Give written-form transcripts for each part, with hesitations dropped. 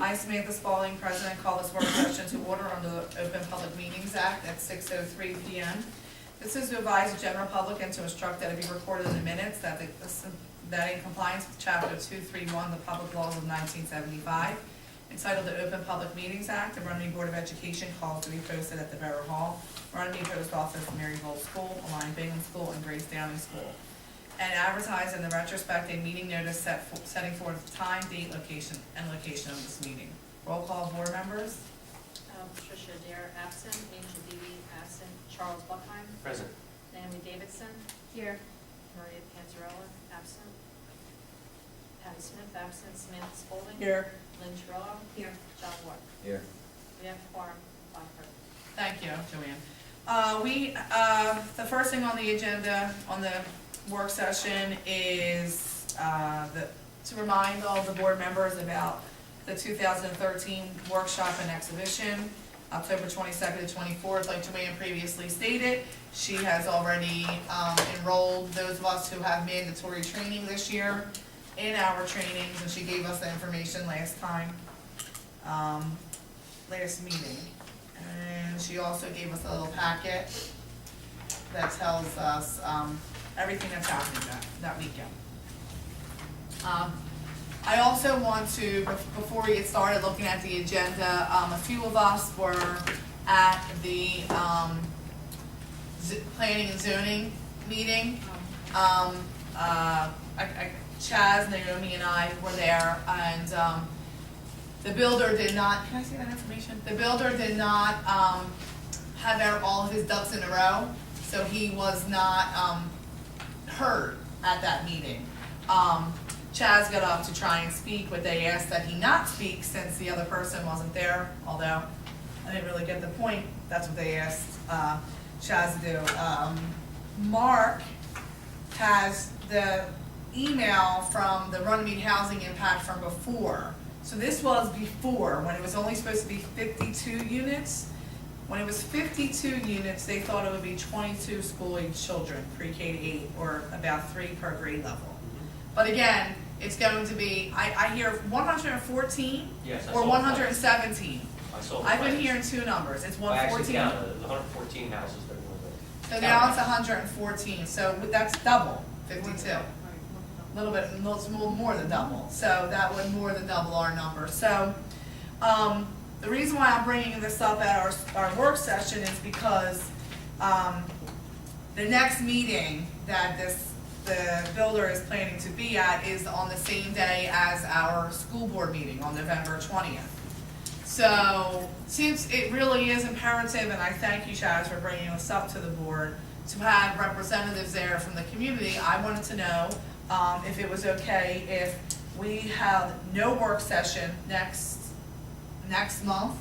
I, Samantha Spalding, President, call this work session to order under the Open Public Meetings Act at 6:03 p.m. This is to advise the general public and to instruct that it be recorded in the minutes that in compliance with Chapter 231 of the Public Laws of 1975, entitled the Open Public Meetings Act, the Runnemede Board of Education calls to be posted at the Borough Hall, Runnemede Post Office, Maryville School, Alliant Bingham School, and Grace Downing School, and advertise in the retrospect a meeting notice setting forth the time, date, location of this meeting. Roll call, board members. Patricia Dare absent, Angel Dewey absent, Charles Buckheim, Present. Naomi Davidson, Here. Maria Panzarella absent, Patty Smith absent, Samantha Spalding, Here. Lynn Terrell, Here. John Ward. Here. We have quorum, 5 present. Thank you, Joanne. The first thing on the agenda on the work session is to remind all the board members about the 2013 workshop and exhibition, October 22nd to 24th. Like Joanne previously stated, she has already enrolled those of us who have mandatory training this year in our trainings, and she gave us the information last time, last meeting. And she also gave us a little packet that tells us everything that's happening that weekend. I also want to, before we get started looking at the agenda, a few of us were at the planning and zoning meeting. Chaz, Naomi, and I were there, and the builder did not, can I see that information? The builder did not have all of his ducks in a row, so he was not heard at that meeting. Chaz got up to try and speak, but they asked that he not speak since the other person wasn't there, although I didn't really get the point. That's what they asked Chaz to do. Mark has the email from the Runnemede Housing Impact from before. So this was before, when it was only supposed to be 52 units. When it was 52 units, they thought it would be 22 school-age children, pre-K to 8, or about 3 per grade level. But again, it's going to be, I hear 114 Yes, I or saw 117. I saw I've been hearing 2 numbers. It's I actually 114. counted, 114 houses that were So now it's 114. So that's double 52. A little bit, it's more than double. So that would more than double our number. So the reason why I'm bringing this up at our work session is because the next meeting that the builder is planning to be at is on the same day as our school board meeting on November 20th. So since it really is imperative, and I thank you, Chaz, for bringing this up to the board, to have representatives there from the community, I wanted to know if it was okay if we had no work session next month,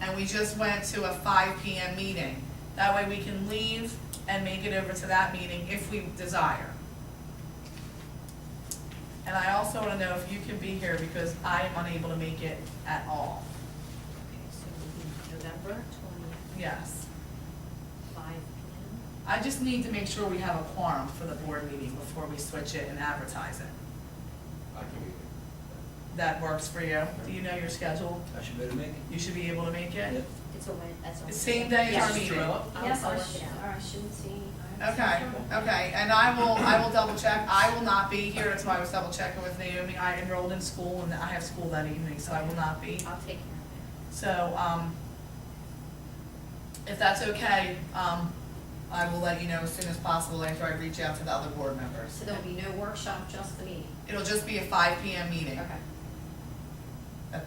and we just went to a 5 p.m. meeting. That way we can leave and make it over to that meeting if we desire. And I also want to know if you can be here because I am unable to make it at all. Okay, so we November 20th, Yes. 5 p.m. I just need to make sure we have a quorum for the board meeting before we switch it and advertise it. I can be That works for you? Do you know your schedule? I should be able to make it. You should be able to make it? It's a win, that's a. The same day as our meeting? Yes, I shouldn't see. Okay, okay, and I will double check. I will not be here, that's why I was double checking with Naomi. I enrolled in school and I have school that evening, so I will not be. I'll take care of So, if that's okay, I will let you know as soon as possible after I reach out to the other board it. members. So there'll be no workshop, just the meeting? It'll just be a 5 p.m. meeting, Okay.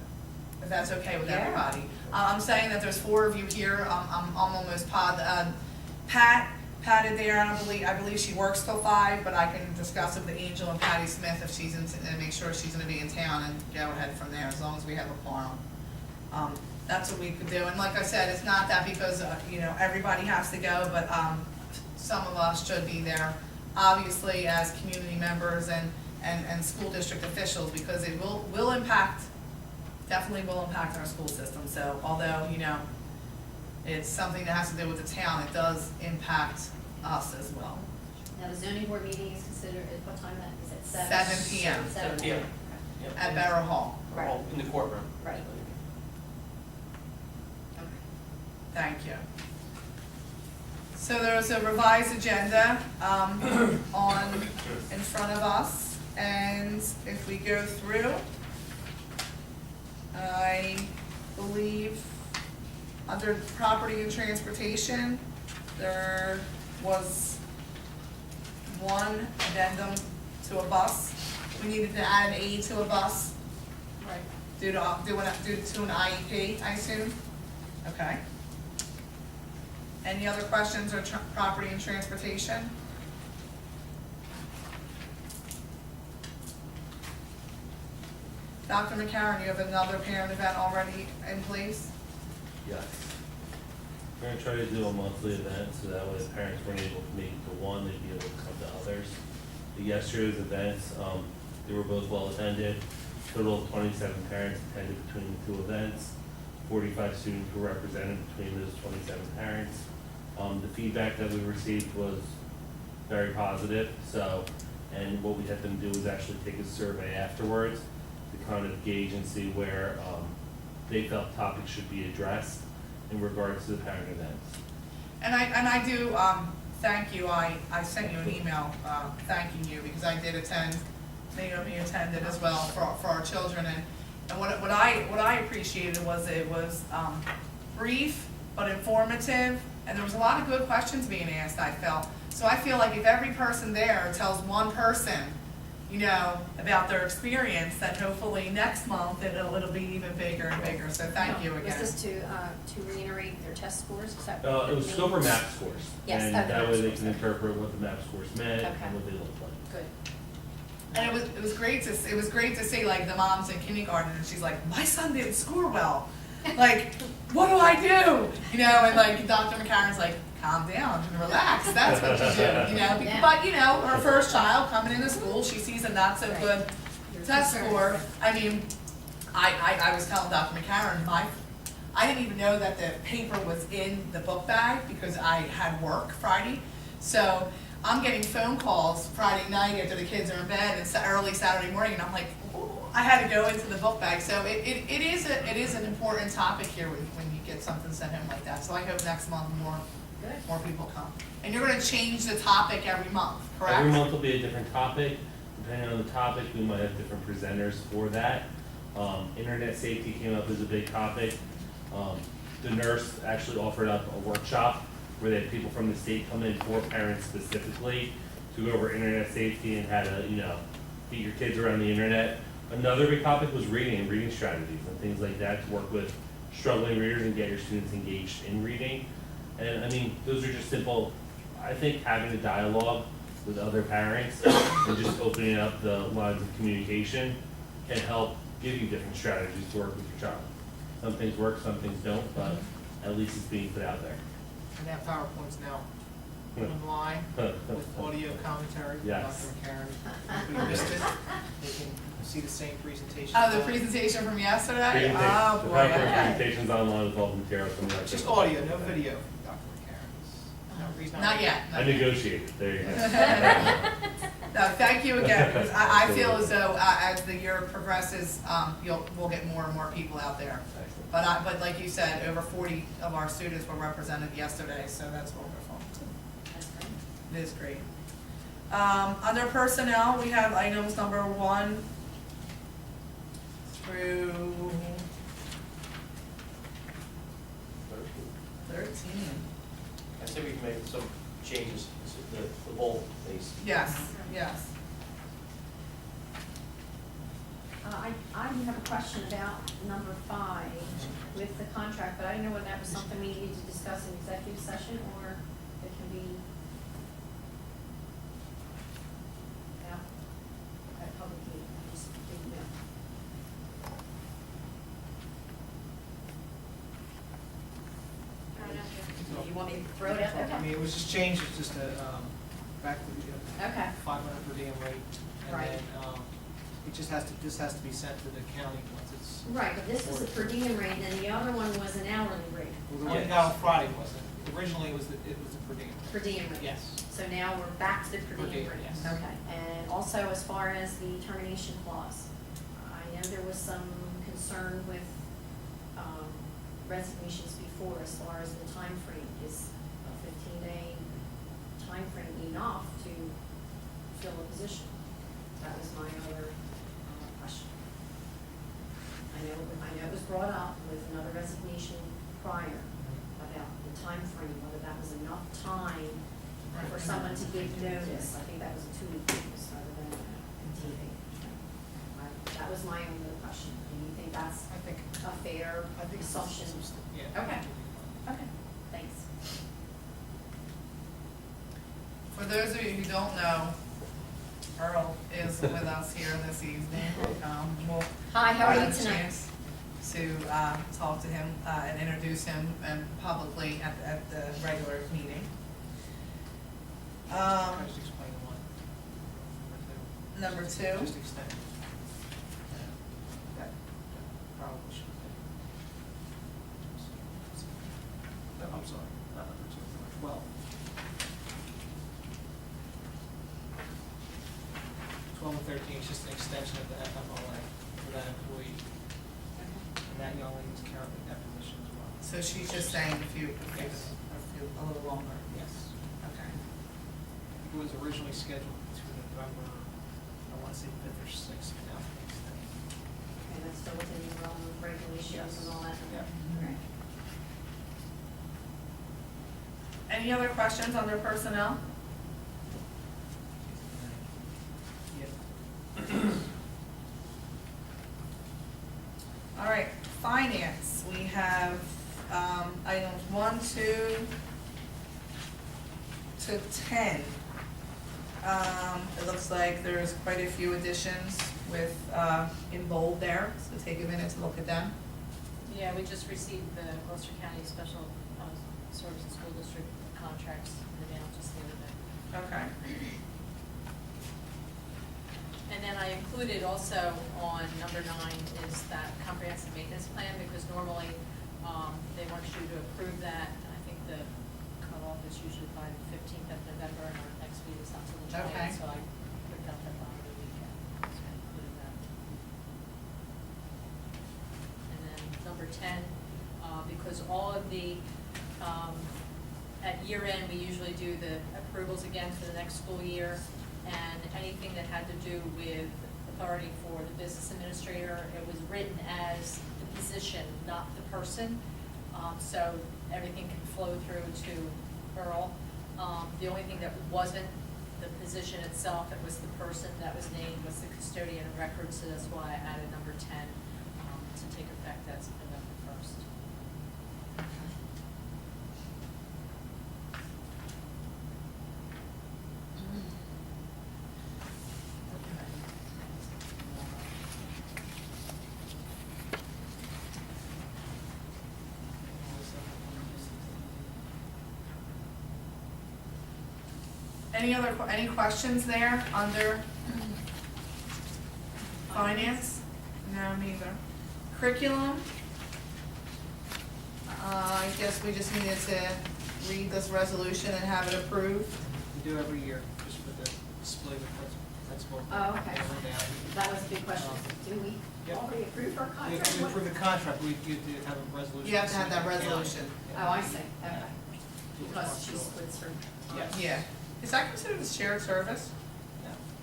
if that's okay with Yeah. everybody. I'm saying that there's 4 of you here. I'm almost Pat is there, and I believe she works till 5, but I can discuss it with Angel and Patty Smith if she's in, and make sure she's gonna be in town and go ahead from there, as long as we have a quorum. That's what we could do, and like I said, it's not that because, everybody has to go, but, some of us should be there, obviously, as community members and school district officials, because it will impact, definitely will impact our school system. So although, it's something that has to do with the town, it does impact us as well. Now, the zoning board meeting is considered, at what time that, is it 7? 7 p.m. 7 p.m. Yep. at Borough Hall. Right. In the courtroom. Right. Thank you. So there's a revised agenda in front of us, and if we go through, I believe under property and transportation, there was one addendum to a bus. We needed to add an aid to a bus Right. due to an IEP, I assume? Okay. Any other questions on property and transportation? Dr. McCarron, you have another parent event already in place? Yes. We're gonna try to do a monthly event, so that way if parents weren't able to make it to one, they'd be able to come to others. The yesterday's events, they were both well attended. Total of 27 parents attended between the two events. 45 students were represented between those 27 parents. The feedback that we received was very positive, so, and what we had them do was actually take a survey afterwards to kind of gauge and see where, they felt topics should be addressed in regards to the parent events. And I do, thank you, I sent you an email, thanking you, because I did attend, Naomi attended as well for our children, and what I appreciated was it was, brief but informative, and there was a lot of good questions being asked, I felt. So I feel like if every person there tells one person, you know, about their experience, then hopefully next month it'll be even bigger and bigger, so thank you again. Was this to reiterate their test scores? Is that It what was means? scope or map scores. Yes, And okay, that map way they scores, can okay. interpret what the map scores meant Okay. and what they looked like. Good. And it was great to see like the moms in kindergarten, and she's like, my son didn't score well. Like, what do I do? You know, and like Dr. McCarron's like, calm down and relax, that's what you do, you know? Yeah. But, you know, her first child coming into school, she sees a not so good test score. I mean, I was telling Dr. McCarron, I didn't even know that the paper was in the book bag because I had work Friday. So I'm getting phone calls Friday night after the kids are in bed and early Saturday morning, and I'm like, ooh, I had to go into the book bag. So it is an important topic here when you get something sent home like that. So I hope next month more people come. And you're gonna change the topic every month, correct? Every month will be a different topic. Depending on the topic, we might have different presenters for that. Internet safety came up as a big topic. The nurse actually offered up a workshop where they had people from the state come in for parents specifically to go over internet safety and how to, you know, get your kids around the internet. Another big topic was reading and reading strategies and things like that to work with struggling readers and get your students engaged in reading. And I mean, those are just simple, I think having a dialogue with other parents and just opening up the lines of communication can help give you different strategies to work with your child. Some things work, some things don't, but at least it's being put out there. And that PowerPoint's now online with audio commentary from Yes. Dr. McCarron. If we missed it, they can see the same presentation. Oh, the presentation from yesterday? Oh, The boy, PowerPoint okay. presentation's online with all the materials from that. It's just audio, no video from Dr. McCarron. No reason. Not yet. I negotiated, there you go. No, thank you again, because I feel as though as the year progresses, we'll get more and more people out there. Excellent. But like you said, over 40 of our students were represented yesterday, so that's wonderful. That's great. It is great. Under personnel, we have items number 1 through 13. I say we can make some changes, the bold face. Yes, yes. I have a question about number 5 with the contract, but I didn't know whether that was something we needed to discuss in executive session or it can be. Yeah. At public meeting, I just didn't know. You want me to throw it out there? I mean, it was just changed, it's just back to the Okay. 500 per diem rate. And Right. then, it just this has to be sent to the county once it's. Right, but this was a per diem rate, and the other one was an hourly rate, Well, the one you got on Friday wasn't. Originally, it was a per diem. per diem rate. Yes. So now we're back to the per Per diem diem, rate. yes. Okay, and also as far as the termination clause, know there was some concern with, resignations before as far as the time frame. Is a 15-day time frame enough to fill a position? That was my other, question. I know it was brought up with another resignation prior about the time frame, whether that was enough time for someone to give notice. I think that was a 2-week notice rather than a 15-day. That was my only question. Do you think that's I think, a fair I think. it's- assumption? Yeah. Okay. Okay, thanks. For those of you who don't know, Earl is with us here this evening. We'll Hi, how are you have a tonight? chance to talk to him and introduce him publicly at the regular meeting. Can I just explain one? Number two. Just extend. That probably should be. No, I'm sorry, not number 2, number 12. 12 and 13 is just an extension of the FMLA for that employee, and that young lady is currently in that position as well. So she's just saying a little longer. Yes. Okay. It was originally scheduled to November, I want to say 5th or 6th, but now it's extended. Okay, that's still within the realm of regulations Yes. and all that? Yeah. Okay. Any other questions under personnel? Yeah. All right, finance, we have, items 1, 2 to 10. It looks like there's quite a few additions with, in bold there, so take a minute to look at them. Yeah, we just received the Gloucester County Special Services School District contracts in the mail just the other day. Okay. And then I included also on number 9 is that comprehensive maintenance plan, because normally, they want you to approve that. I think the cutoff is usually by the 15th of November, and our next meeting is not till the 20th, Okay. so I put that on the weekend, so I included that. And then number 10, because all of the, at year end, we usually do the approvals again for the next school year, and anything that had to do with authority for the business administrator, it was written as the position, not the person. So everything can flow through to Earl. The only thing that wasn't the position itself, it was the person that was named, was the custodian of records, so that's why I added number 10, to take effect as of November 1st. Any questions there under finance? No, neither. Curriculum? I guess we just needed to read this resolution and have it approved. We do every year, just for the display of the principal. Oh, okay. Down. That was a big question. Do we Yep. already approve our We contract? approve the contract, we do have a resolution. You have to have that resolution. Oh, I see, okay. Because she splits her. Yes. Yeah. Is that considered a shared service?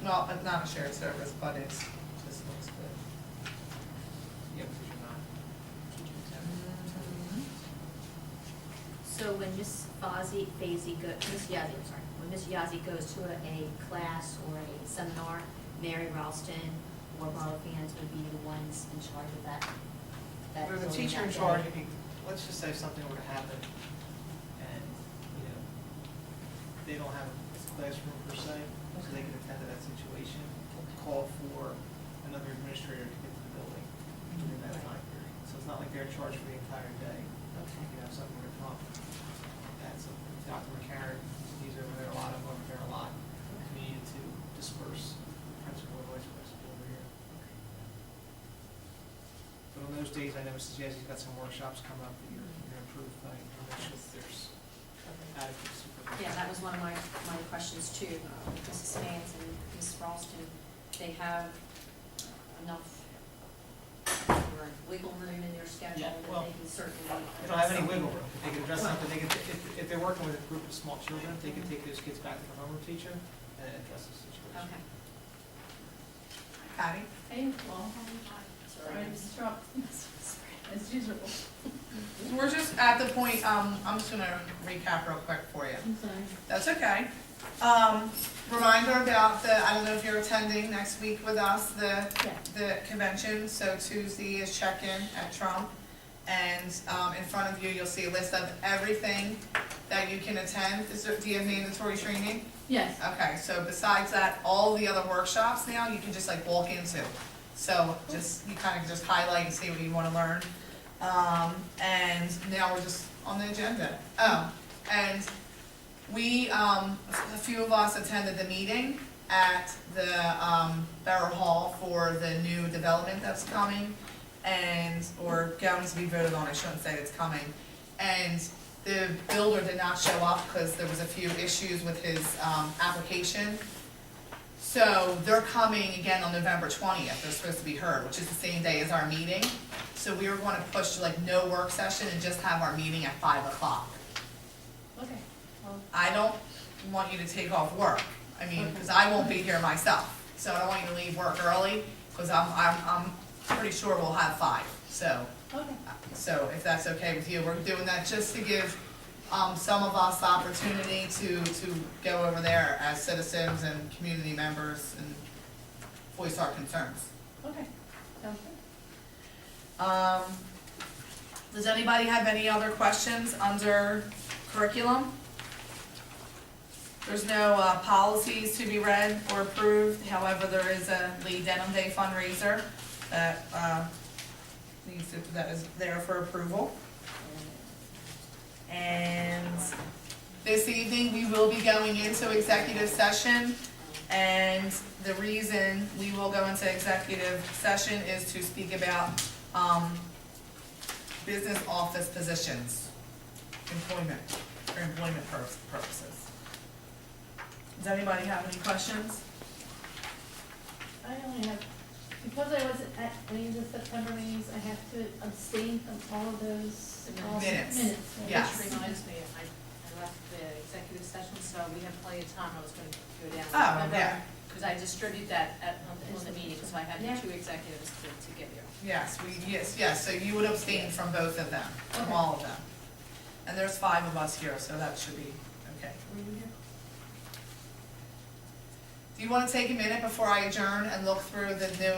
No. Well, it's not a shared service, but it's, just looks good. Yeah, because you're not. So when Miss when Miss Yazzie goes to a class or a seminar, Mary Ralston or Marla Fans would be the ones in charge of that. Or the building teacher in that charge, day. let's just say something were to happen, and, they don't have a classroom per se, so they can attend to that situation, call for another administrator to get to the building during that time period. So it's not like they're in charge for the entire day. Something were to come up, that's Dr. McCarron, he's over there a lot, I'm over there a lot. We needed to disperse principal and vice principal over here. But on those days, I know Mrs. Yezzie's got some workshops coming up that you're gonna approve, but I'll make sure that there's adequate supervision. Yeah, that was one of my questions too. Mrs. Spence and Mrs. Ralston, they have enough or wiggle room in their schedule Yeah, that well, they can certainly. They don't have any wiggle room, if they could address something, they could, if they're working with a group of small children, they could take those kids back to the homeroom teacher and address the situation. Okay. Patty? Hey, well, Sorry. sorry to disrupt, as usual. We're just at the point, I'm just gonna recap real quick for you. I'm sorry. That's okay. Reminder about I don't know if you're attending next week with us, the convention, so Tuesday is check-in at Trump. And, in front of you, you'll see a list of everything that you can attend. Do you have mandatory training? Yes, Okay, so besides that, all the other workshops now, you can just like walk into. So just, you kind of just highlight and see what you wanna learn. And now we're just on the agenda. Oh, and we, a few of us attended the meeting at the, Borough Hall for the new development that's coming or going to be voted on, I shouldn't say it's coming. And the builder did not show up because there was a few issues with his, application. So they're coming again on November 20th, they're supposed to be heard, which is the same day as our meeting. So we were gonna push to like no work session and just have our meeting at 5 o'clock. okay, well, I don't want you to take off work, I mean, because I won't be here myself. So I don't want you to leave work early, because I'm pretty sure we'll have 5, so. okay. So if that's okay with you, we're doing that just to give some of us the opportunity to go over there as citizens and community members and voice our concerns. Okay, sounds good. Does anybody have any other questions under curriculum? There's no policies to be read or approved, however, there is a Lee Denham Day fundraiser that that is there for approval. And this evening, we will be going into executive session, and the reason we will go into executive session is to speak about, business office positions, employment, for employment purposes. Does anybody have any questions? I only have, because I wasn't at any of the September meetings, I have to abstain from all of those. all the Minutes. Minutes. Yeah. Which reminds me, I left the executive session, so we have plenty of time, I was gonna go down. Oh, yeah. Because I distribute that on the meeting, so I had Yeah. the 2 executives to give you. Yes, yes, so you would abstain from both of them, from Okay. all of them. And there's 5 of us here, so that should be okay. Do you wanna take a minute before I adjourn and look through the new,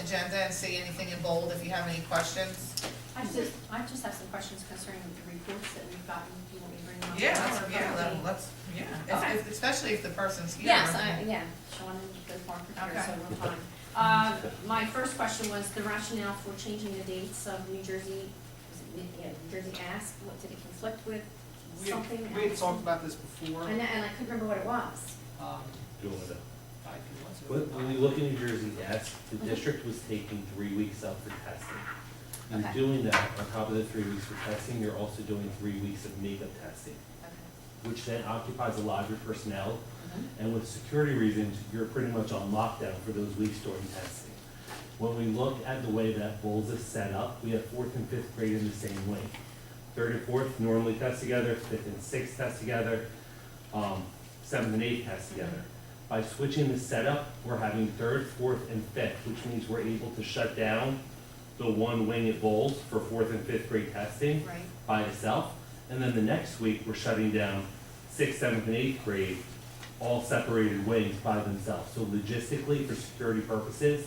agenda and see anything in bold if you have any questions? I just have some questions concerning the reports that we've gotten. Do you want me to bring them up? Yeah, Or probably- let's, Okay. especially if the person's here. Yes, Sean and both Mark are here, Okay. so we're fine. My first question was the rationale for changing the dates of New Jersey, New Jersey Ask, what did it conflict with something? We had talked about this before, And I couldn't remember what it was. Doing it. 5 few months ago. When you look in New Jersey, yes, the district was taking 3 weeks up for testing. You're Okay. doing that, on top of the 3 weeks for testing, you're also doing 3 weeks of makeup testing, Okay. which then occupies a lot of your personnel. Mhm. And with security reasons, you're pretty much on lockdown for those weeks during testing. When we look at the way that Bowles is set up, we have 4th and 5th grade in the same wing. 3rd and 4th normally test together, 5th and 6th test together, 7th and 8th test together. By switching the setup, we're having 3rd, 4th, and 5th, which means we're able to shut down the one wing at Bowles for 4th and 5th grade testing Right. by itself. And then the next week, we're shutting down 6th, 7th, and 8th grade, all separated wings by themselves. So logistically, for security purposes,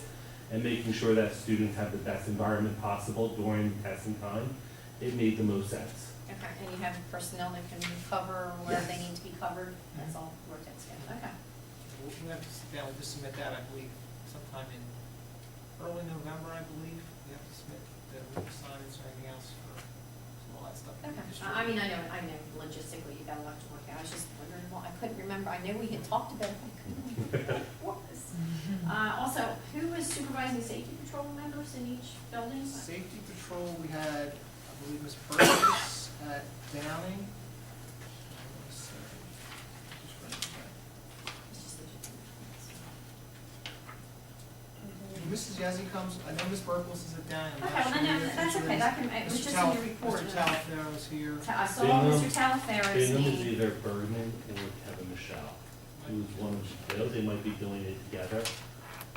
and making sure that students have the best environment possible during the testing time, it made the most sense. Okay, and you have personnel that can cover where Yes. they need to be covered, that's all worked out together, okay. We'll have to sit down, we'll just submit that, I believe, sometime in early November, I believe. We have to submit the assignments or anything else for all that stuff. Okay, I mean, I know logistically you got a lot to work out, I was just wondering, well, I couldn't remember, I know we had talked about it, I couldn't remember what it was. Also, who is supervising safety patrol members in each building? Safety patrol, we had, I believe, Ms. Purvis at Downing. Let's see. Just write it down. It's just the- Mrs. Yazzie comes, I know Miss Burkles is at down. Okay, well, I know, that's okay, that can, it was just in your report. Mr. Talaferro's here. I saw Bingham- Mr. Talaferro's Bingham is name. either Bergman or Kevin Michelle, who's one of the two. They might be doing it together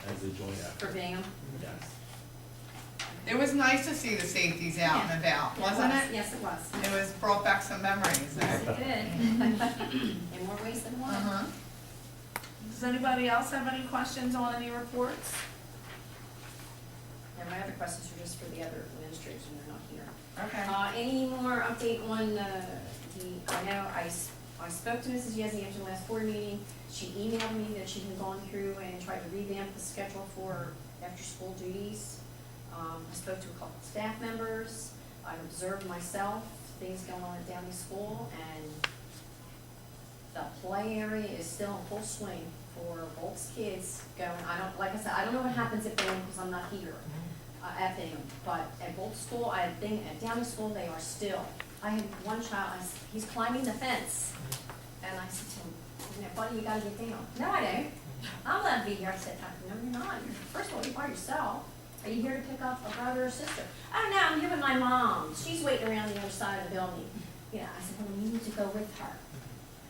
as a joint For effort. Bingham. Yes. It was nice to see the safeties out and about, wasn't it? Yes, it was. It was, brought back some memories Yes, there. it did. In more ways than one. Uh-huh. Does anybody else have any questions on any reports? And my other questions are just for the other administrators, and they're not here. Okay. Any more update on I know I spoke to Mrs. Yezi after the last board meeting. She emailed me that she had gone through and tried to revamp the schedule for after-school duties. I spoke to a couple of staff members. I've observed myself things going on at Downey School, and the play area is still in full swing for Bolt's kids going. Like I said, I don't know what happens at Bingham because I'm not here. At Bingham, but at Bolt School, at Downey School, they are still. I had one child, he's climbing the fence, and I said to him, buddy, you gotta get down. No, I don't. I'm allowed to be here. I said, no, you're not. First of all, you're by yourself. Are you here to pick up a brother or sister? Oh, no, I'm here with my mom. She's waiting around the other side of the building. You know, I said, well, you need to go with her.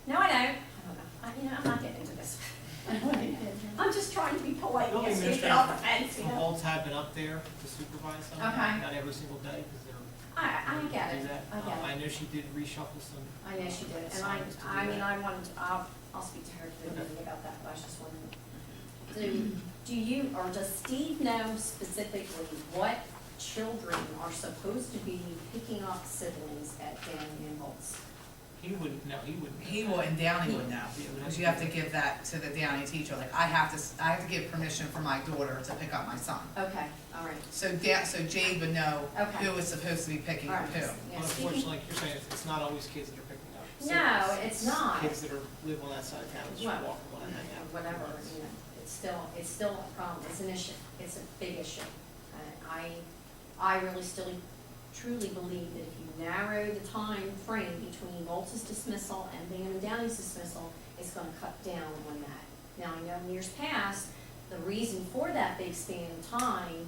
No, I don't. I don't know. I'm not getting into this. I'm just trying to be polite and Building get off the fence, you Some know? bolts have been up there to supervise them. Okay. Not every single day, because they're. I get do it. that. I get it. I know she did reshuffle some. I know she did, and Assignments to do I mean, that. I wanted, I'll speak to her today about that, but I was just wondering. Do you, or does Steve know specifically what children are supposed to be picking up siblings at Downey and Bolts? He wouldn't, no, he wouldn't. He wouldn't, Downey would know, because you have to give that to the Downey teacher, like, I have to give permission for my daughter to pick up my son. Okay, all right. So Jade would know Okay. who is supposed to be picking All up right. who. Yeah, Unfortunately, speaking- like you're saying, it's not always kids that are picking up. No, siblings. it's not. Kids that live on that side of town, just Well, walk and want to hang out. whatever, you know, it's still a problem, it's an issue, it's a big issue. I really still truly believe that if you narrow the time frame between Bolt's dismissal and Bingham and Downey's dismissal, it's gonna cut down on that. Now, I know in years past, the reason for that big span of time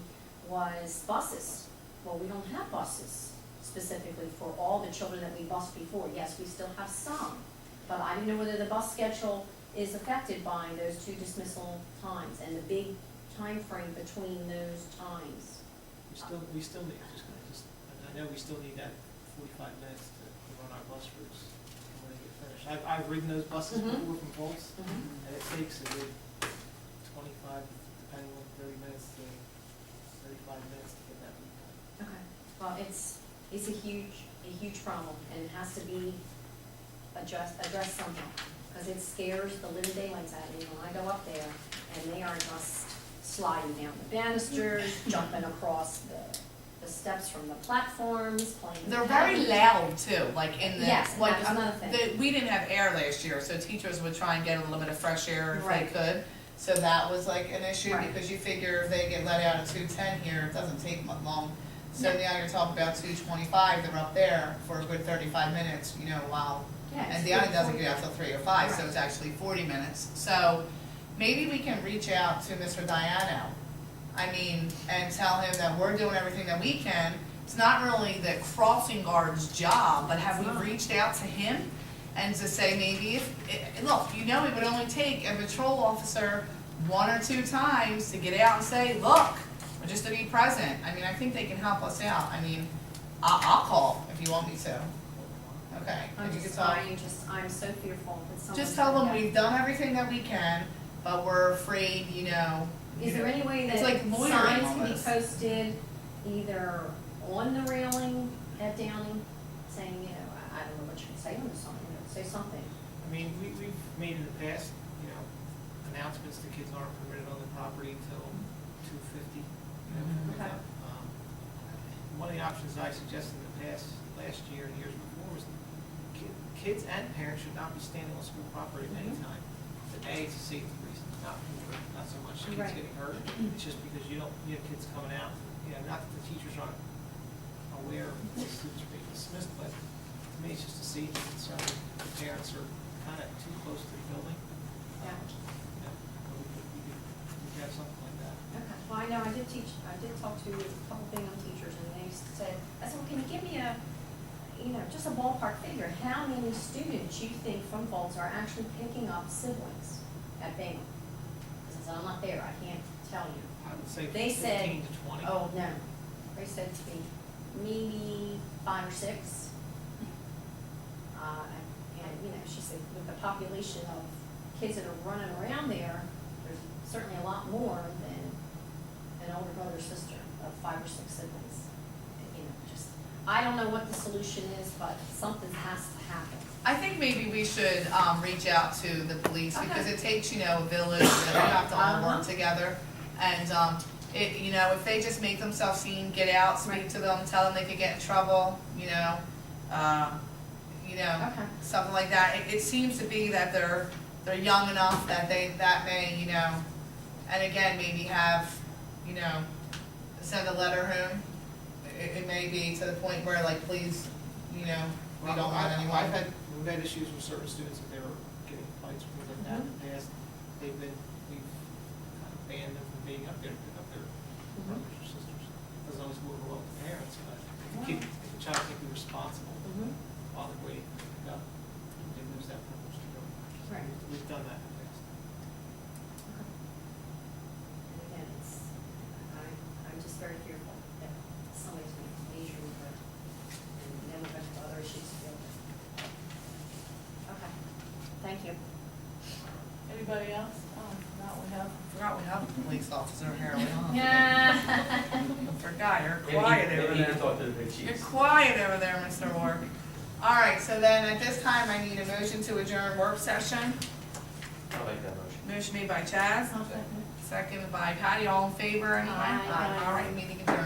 was buses. Well, we don't have buses specifically for all the children that we bused before. Yes, we still have some, but I didn't know whether the bus schedule is affected by those two dismissal times and the big time frame between those times. We still need, I know we still need that 45 minutes to run our bus routes when they get finished. I've ridden those buses Mhm. before from Bolts, Mhm. and it takes a good 25, depending on 30 minutes to 35 minutes to get that route done. Okay, well, it's a huge problem, and it has to be addressed somehow, because it scares the living daylights out of me when I go up there, and they are just sliding down the banisters, jumping across the steps from the platforms, playing. They're very loud too, like in the, Yes, and like, that was another thing. we didn't have air last year, so teachers would try and get a little bit of fresh air if they Right. could. So that was like an issue, Right. because you figure if they get let out at 2:10 here, it doesn't take much long. So No. now you're talking about 2:25, they're up there for a good 35 minutes, you know, while, Yeah, it's and the other good doesn't for- get out till 3 or 5, so Right. it's actually 40 minutes. So maybe we can reach out to Mr. Diano, I mean, and tell him that we're doing everything that we can. It's not really the crossing guard's job, but have It's we not. reached out to him? And to say maybe look, you know, it would only take a patrol officer 1 or 2 times to get out and say, look, or just to be present. I mean, I think they can help us out. I mean, I'll call if you want me to. Okay, if you could talk. I'm so fearful that someone's. Just tell them gonna get- we've done everything that we can, but we're afraid, you know. Is there any way that It's like loitering signs can be almost. posted either on the railing at Downey, saying, you know, I don't know what you can say on the sign, you know, say something. I mean, we've made in the past, you know, announcements that kids aren't permitted on the property until 2:50, you know, Mhm. pick Okay. up. One of the options I suggested in the past, last year and years before, was kids and parents should not be standing on school property at any Mhm. time. But A, it's a safety reason, not so much kids Right. getting hurt, it's just because you have kids coming out, you know, not that the teachers aren't aware of the students are being dismissed, but to me, it's just a safety concern. The parents are kind of too close to the building. Yeah. You know, we could have something like that. Okay, well, I know I did talk to a couple Bingham teachers, and they said, I said, well, can you give me just a ballpark figure, how many students you think from Fulton are actually picking up siblings at Bingham? Because I'm not there, I can't tell you. I would say They said, 15 to 20. oh, no, they said to me, maybe 5 or 6. And she said, with the population of kids that are running around there, there's certainly a lot more than an older brother or sister of 5 or 6 siblings. I don't know what the solution is, but something has to happen. I think maybe we should, reach out to the police, because Okay. it takes, a village, and we have to all work Uh-huh. together. And, if they just make themselves seen, get out, speak Right. to them, tell them they could get in trouble, Okay. something like that. It seems to be that they're young enough that may, and again, maybe have, send a letter home. It may be to the point where, like, please, we don't want anyone. We've had issues with certain students that they were getting fights or things like that in the past. We've kind of banned them from being up there to pick up their brothers or sisters. Doesn't always go over well with the parents, but if the child can be responsible while they're waiting to pick up, they lose that privilege to go. Right. We've done that in the past. And again, I'm just very fearful that somebody's going to leave you, and then we're going to have other issues to deal with. Okay, thank you. Anybody else? Oh, Forgot we have a police officer here, we don't. Yeah. Forgot, you're Maybe quiet over maybe you there. can talk to the big You're chiefs. quiet over there, Mr. Ward. All right, so then at this time, I need a motion to adjourn work session. I'll make that motion. Motion made by Chaz, I'll second. second by Patty, all in favor, anyone? Aye. All right, meeting adjourned.